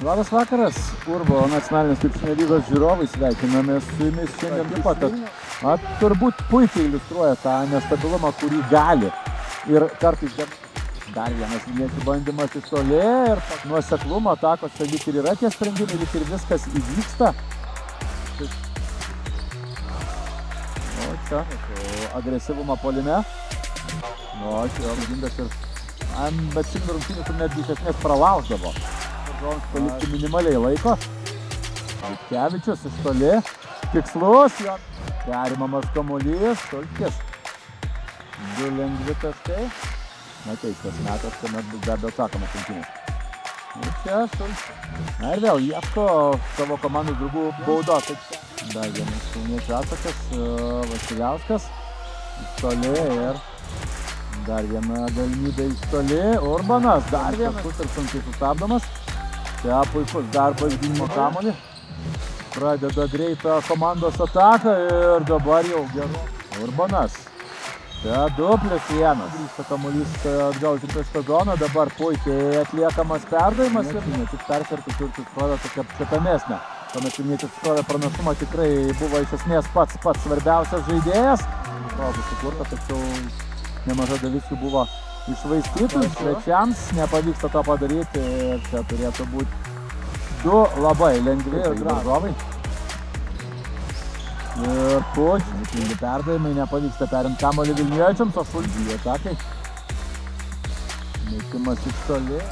Labas vakaras, Urbo nacionalinės krepšinio lygos žiūrovai, sveikinamės su jumis šiandien taip pat. Turbūt puikiai iliustruoja tą nestabilumą, kurį gali. Ir kartais dar vienas vilniečių bandymas iš toli ir nuoseklumo atakose lyg ir yra tie sprendimai, lyg ir viskas įvyksta. O čia agresyvumą puolime. O čia Gindas ir bet rungtynių kur netgi iš esmės pralausdavo. Palikti minimaliai laiko. Vitkevičius iš toli. Tikslus. Perimamas kamuolys. Šulkis. 2 lengvi taškai. Keistas metas, kuomet bus dar atsakomas rungtynės. Ir čia Šulkis. Na ir vėl ieško savo komandos draugų baudos. Dar vienas vilniečių atsakas. Vasiliauskas. Iš toli ir dar viena galimybė iš toli. Urbanas. Dar vienas ir sunkiai sustabdomas. Čia puikus darbas gynimo kamuolį. Pradeda greitą komandos ataką ir dabar jau geru. Urbanas. Čia 2+1. Grįžta kamuolys atgal į šitą zoną. Dabar puikiai atliekamas perdavimas. Ne tik perkertų turtus provė tokia apčiuopiamesnė. Tuomet vilnietis provė pranašumą tikrai buvo iš esmės pats svarbiausias žaidėjas. Progų sukurta, tačiau nemaža dalis jų buvo iššvaistytų, svečiams nepavyksta to padaryti ir čia turėtų būti 2 labai lengvi ir varžovai. Ir puikiai perdavimai, nepavyksta perimti kamuolį vilniečiams, o Šulkis atakai. Metimas iš toli.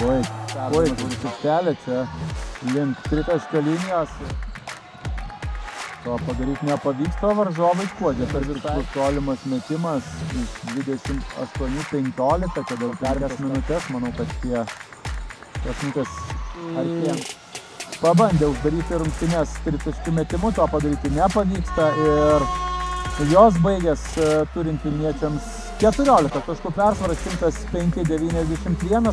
Puikiai aikštelė čia link tritaškio linijos. To padaryti nepavyksta, varžovai skuodžia per viršus tolimas metimas iš 28-15, čia dėl kelias minutės, manau, kad tie minutės artėjant. Pabandė uždaryti rungtynes tritaškių metimu, to padaryti nepavyksta ir jos baigės turint vilniečiams 14 taškų persvarą, 105-91.